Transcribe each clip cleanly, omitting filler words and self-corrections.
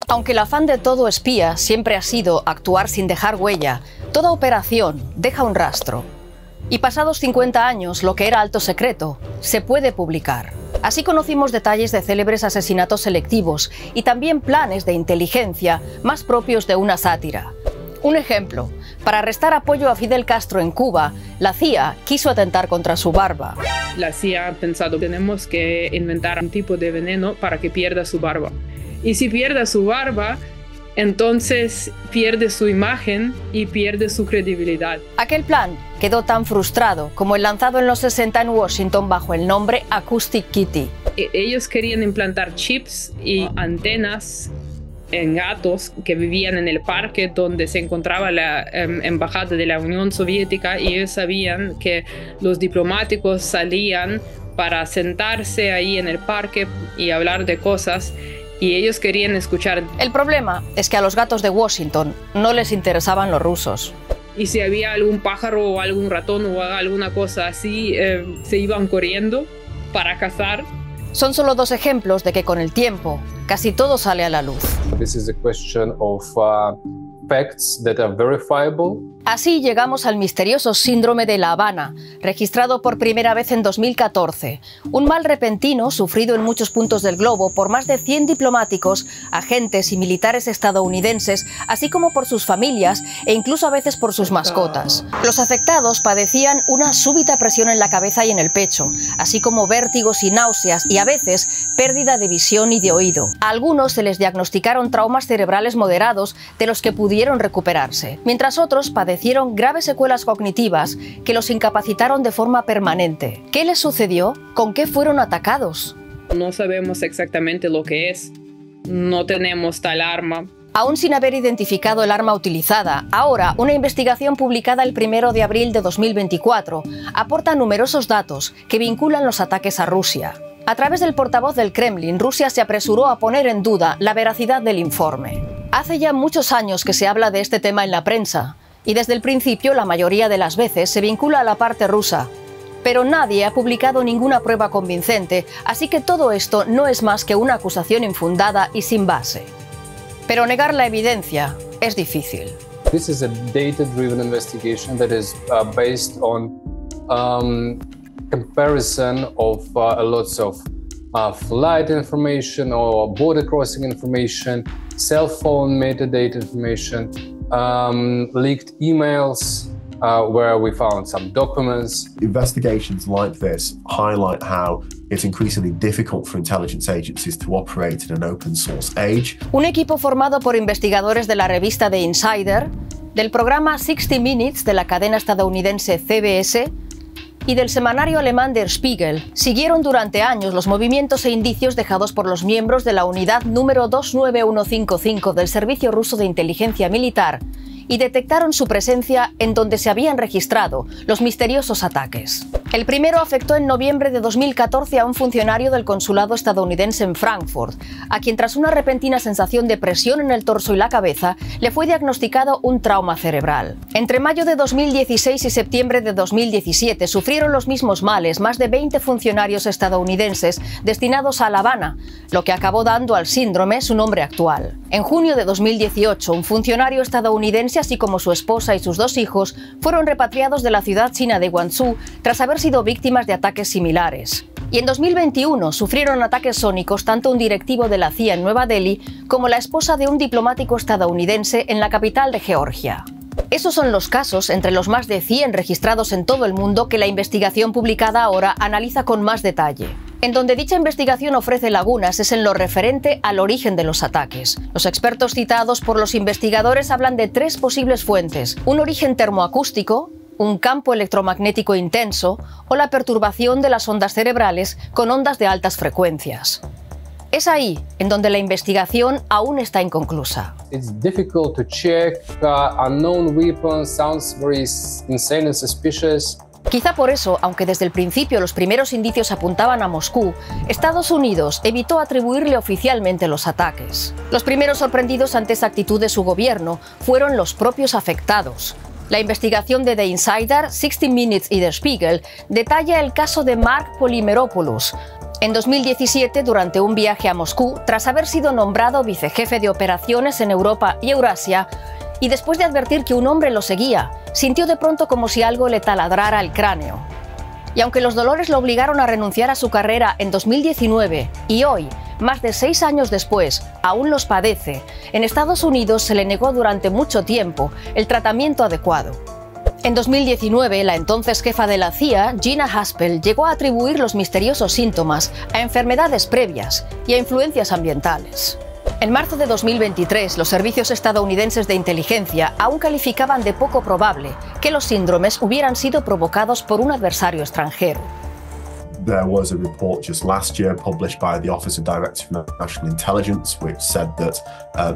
Aunque el afán de todo espía siempre ha sido actuar sin dejar huella, toda operación deja un rastro. Y pasados 50 años, lo que era alto secreto se puede publicar. Así conocimos detalles de célebres asesinatos selectivos y también planes de inteligencia más propios de una sátira. Un ejemplo, para restar apoyo a Fidel Castro en Cuba, la CIA quiso atentar contra su barba. La CIA ha pensado, tenemos que inventar un tipo de veneno para que pierda su barba. Y si pierde su barba, entonces pierde su imagen y pierde su credibilidad. Aquel plan quedó tan frustrado como el lanzado en los 60 en Washington bajo el nombre Acoustic Kitty. Ellos querían implantar chips y antenas en gatos que vivían en el parque donde se encontraba la embajada de la Unión Soviética, y ellos sabían que los diplomáticos salían para sentarse ahí en el parque y hablar de cosas, y ellos querían escuchar. El problema es que a los gatos de Washington no les interesaban los rusos. Y si había algún pájaro o algún ratón o alguna cosa así, se iban corriendo para cazar. Son solo dos ejemplos de que con el tiempo casi todo sale a la luz. This is a question of facts that are verifiable. Así llegamos al misterioso síndrome de La Habana, registrado por primera vez en 2014. Un mal repentino sufrido en muchos puntos del globo por más de 100 diplomáticos, agentes y militares estadounidenses, así como por sus familias e incluso a veces por sus mascotas. Los afectados padecían una súbita presión en la cabeza y en el pecho, así como vértigos y náuseas y a veces pérdida de visión y de oído. A algunos se les diagnosticaron traumas cerebrales moderados de los que pudieron recuperarse, mientras otros padecieron graves secuelas cognitivas que los incapacitaron de forma permanente. ¿Qué les sucedió? ¿Con qué fueron atacados? No sabemos exactamente lo que es. No tenemos tal arma. Aún sin haber identificado el arma utilizada, ahora una investigación publicada el 1 de abril de 2024 aporta numerosos datos que vinculan los ataques a Rusia. A través del portavoz del Kremlin, Rusia se apresuró a poner en duda la veracidad del informe. Hace ya muchos años que se habla de este tema en la prensa, y desde el principio la mayoría de las veces se vincula a la parte rusa. Pero nadie ha publicado ninguna prueba convincente, así que todo esto no es más que una acusación infundada y sin base. Pero negar la evidencia es difícil. This is a data-driven investigation that is based on comparison of lots of flight information or border crossing information, cell phone metadata information, leaked emails where we found some documents. Investigations like this highlight how it's increasingly difficult for intelligence agencies to operate in an open source age. Un equipo formado por investigadores de la revista The Insider, del programa 60 Minutes de la cadena estadounidense CBS y del semanario alemán Der Spiegel siguieron durante años los movimientos e indicios dejados por los miembros de la unidad número 29155 del Servicio Ruso de Inteligencia Militar y detectaron su presencia en donde se habían registrado los misteriosos ataques. El primero afectó en noviembre de 2014 a un funcionario del consulado estadounidense en Frankfurt, a quien tras una repentina sensación de presión en el torso y la cabeza, le fue diagnosticado un trauma cerebral. Entre mayo de 2016 y septiembre de 2017 sufrieron los mismos males más de 20 funcionarios estadounidenses destinados a La Habana, lo que acabó dando al síndrome su nombre actual. En junio de 2018, un funcionario estadounidense, así como su esposa y sus dos hijos, fueron repatriados de la ciudad china de Guangzhou tras haber sido víctimas de ataques similares. Y en 2021 sufrieron ataques sónicos tanto un directivo de la CIA en Nueva Delhi como la esposa de un diplomático estadounidense en la capital de Georgia. Esos son los casos, entre los más de 100 registrados en todo el mundo, que la investigación publicada ahora analiza con más detalle. En donde dicha investigación ofrece lagunas es en lo referente al origen de los ataques. Los expertos citados por los investigadores hablan de 3 posibles fuentes: un origen termoacústico, un campo electromagnético intenso o la perturbación de las ondas cerebrales con ondas de altas frecuencias. Es ahí en donde la investigación aún está inconclusa. It's difficult to check. Unknown weapons sounds very insane and suspicious. Quizá por eso, aunque desde el principio los primeros indicios apuntaban a Moscú, Estados Unidos evitó atribuirle oficialmente los ataques. Los primeros sorprendidos ante esa actitud de su gobierno fueron los propios afectados. La investigación de The Insider, 60 Minutes y Der Spiegel detalla el caso de Mark Polymeropoulos, En 2017, durante un viaje a Moscú, tras haber sido nombrado vicejefe de operaciones en Europa y Eurasia, y después de advertir que un hombre lo seguía, sintió de pronto como si algo le taladrara el cráneo. Y aunque los dolores lo obligaron a renunciar a su carrera en 2019, y hoy, más de 6 años después, aún los padece, en Estados Unidos se le negó durante mucho tiempo el tratamiento adecuado. En 2019, la entonces jefa de la CIA, Gina Haspel, llegó a atribuir los misteriosos síntomas a enfermedades previas y a influencias ambientales. En marzo de 2023, los servicios estadounidenses de inteligencia aún calificaban de poco probable que los síndromes hubieran sido provocados por un adversario extranjero. There was a report just last year published by the Office of Director of National Intelligence, which said that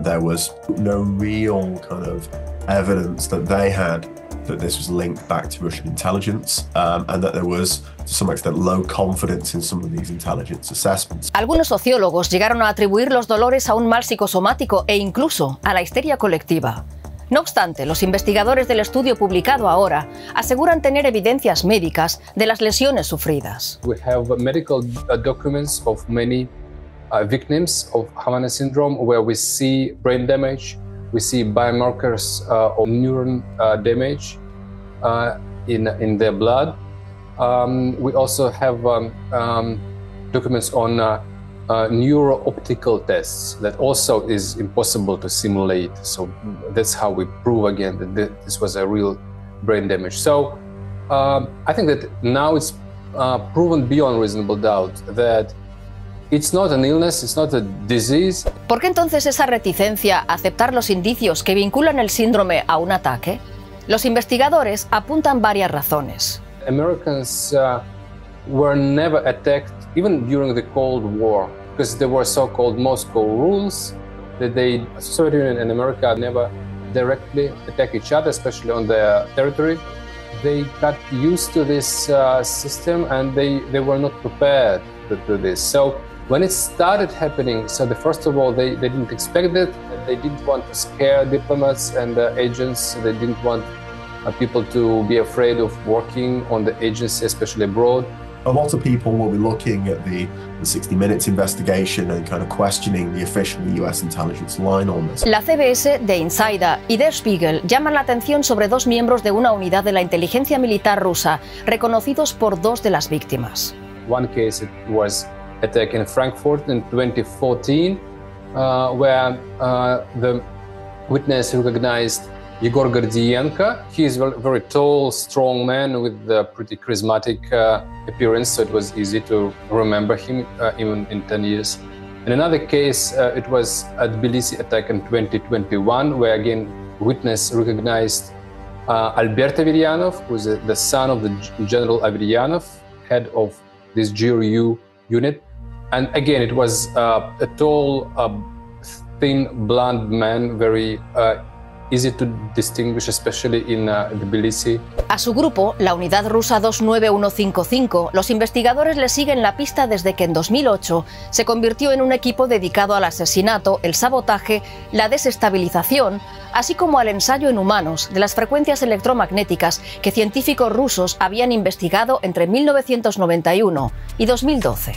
there was no real kind of evidence that they had that this was linked back to Russian intelligence, and that there was, to some extent, low confidence in some of these intelligence assessments. Algunos sociólogos llegaron a atribuir los dolores a un mal psicosomático e incluso a la histeria colectiva. No obstante, los investigadores del estudio publicado ahora aseguran tener evidencias médicas de las lesiones sufridas. We have medical documents of many victims of Havana syndrome where we see brain damage, we see biomarkers of neuron damage in their blood. We also have documents on neuro-optical tests that also is impossible to simulate. So that's how we prove again that this was a real brain damage. So I think that now it's proven beyond reasonable doubt that it's not an illness, it's not a disease. ¿Por qué entonces esa reticencia a aceptar los indicios que vinculan el síndrome a un ataque? Los investigadores apuntan varias razones. Americans were never attacked, even during the Cold War, because there were so-called Moscow rules that the Soviet Union and America never directly attack each other, especially on their territory. They got used to this system and they were not prepared to do this. So when it started happening, first of all, they didn't expect it. They didn't want to scare diplomats and agents. They didn't want people to be afraid of working on the agency, especially abroad. A lot of people will be looking at the 60 Minutes investigation and kind of questioning the official US intelligence line on this. La CBS, The Insider y Der Spiegel llaman la atención sobre 2 miembros de una unidad de la inteligencia militar rusa, reconocidos por 2 de las víctimas. One case it was attack in Frankfurt in 2014, where the witness recognized Yegor Gordienko. He is a very tall, strong man with a pretty charismatic appearance, so it was easy to remember him even in 10 years. In another case, it was a Tbilisi attack in 2021, where again witness recognized Albert Averyanov, who is the son of the General Averyanov, head of this GRU unit. And again, it was a tall, thin, blonde man, very easy to distinguish, especially in Tbilisi. A su grupo, la unidad rusa 29155, los investigadores le siguen la pista desde que en 2008 se convirtió en un equipo dedicado al asesinato, el sabotaje, la desestabilización, así como al ensayo en humanos de las frecuencias electromagnéticas que científicos rusos habían investigado entre 1991 y 2012.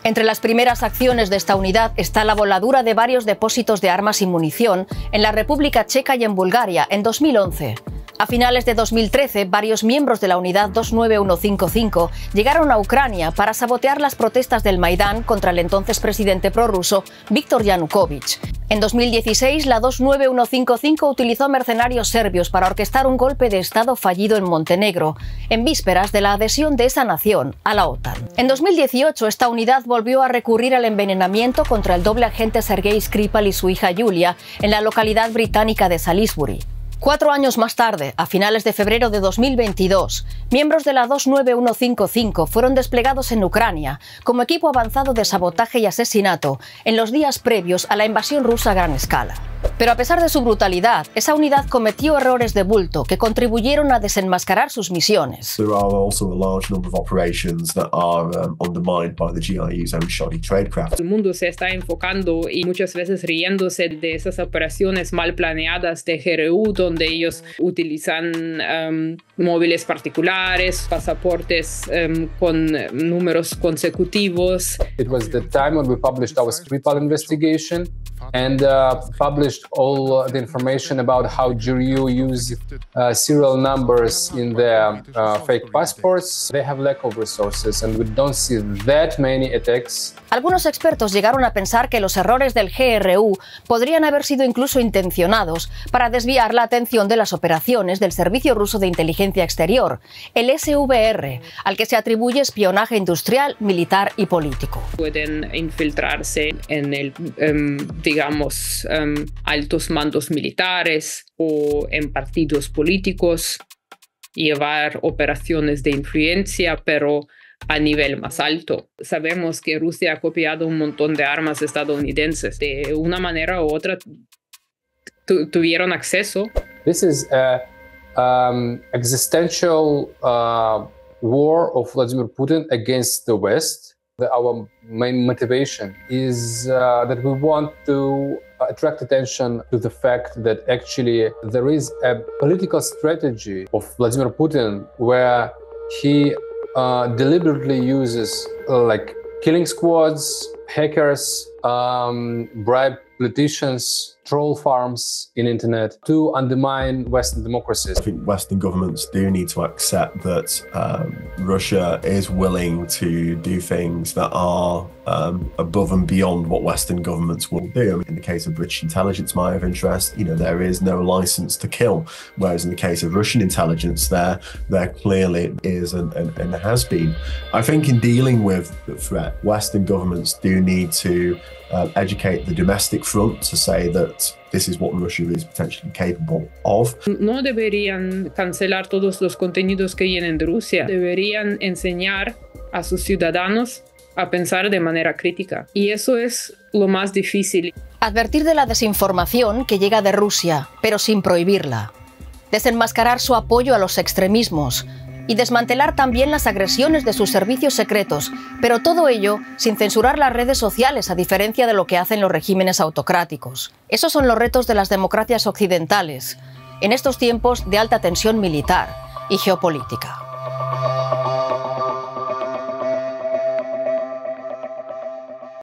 Entre las primeras acciones de esta unidad está la voladura de varios depósitos de armas y munición en la República Checa y en Bulgaria en 2011. A finales de 2013, varios miembros de la unidad 29155 llegaron a Ucrania para sabotear las protestas del Maidán contra el entonces presidente prorruso Viktor Yanukovych. En 2016, la 29155 utilizó mercenarios serbios para orquestar un golpe de Estado fallido en Montenegro, en vísperas de la adhesión de esa nación a la OTAN. En 2018, esta unidad volvió a recurrir al envenenamiento contra el doble agente Sergei Skripal y su hija Yulia en la localidad británica de Salisbury. 4 años más tarde, a finales de febrero de 2022, miembros de la 29155 fueron desplegados en Ucrania como equipo avanzado de sabotaje y asesinato en los días previos a la invasión rusa a gran escala. Pero a pesar de su brutalidad, esa unidad cometió errores de bulto que contribuyeron a desenmascarar sus misiones. There are also a large number of operations that are undermined by the GRU's own shoddy tradecraft. El mundo se está enfocando y muchas veces riéndose de esas operaciones mal planeadas de GRU, donde ellos utilizan móviles particulares, pasaportes con números consecutivos. It was the time when we published our Skripal investigation and published all the information about how GRU use serial numbers in their fake passports. They have lack of resources and we don't see that many attacks. Algunos expertos llegaron a pensar que los errores del GRU podrían haber sido incluso intencionados para desviar la atención de las operaciones del Servicio Ruso de Inteligencia Exterior, el SVR, al que se atribuye espionaje industrial, militar y político. Pueden infiltrarse en el, altos mandos militares o en partidos políticos, llevar operaciones de influencia, pero a nivel más alto. Sabemos que Rusia ha copiado un montón de armas estadounidenses. De una manera u otra tuvieron acceso. This is an existential war of Vladimir Putin against the West. Our main motivation is that we want to attract attention to the fact that actually there is a political strategy of Vladimir Putin where he deliberately uses like killing squads, hackers, bribe politicians, troll farms in internet to undermine Western democracies. I think Western governments do need to accept that Russia is willing to do things that are above and beyond what Western governments will do. In the case of British intelligence, might have interest, there is no license to kill. Whereas in the case of Russian intelligence, there clearly is and has been. I think in dealing with the threat, Western governments do need to educate the domestic front to say that this is what Russia is potentially capable of. No deberían cancelar todos los contenidos que vienen de Rusia. Deberían enseñar a sus ciudadanos a pensar de manera crítica. Y eso es lo más difícil. Advertir de la desinformación que llega de Rusia, pero sin prohibirla. Desenmascarar su apoyo a los extremismos y desmantelar también las agresiones de sus servicios secretos, pero todo ello sin censurar las redes sociales, a diferencia de lo que hacen los regímenes autocráticos. Esos son los retos de las democracias occidentales, en estos tiempos de alta tensión militar y geopolítica.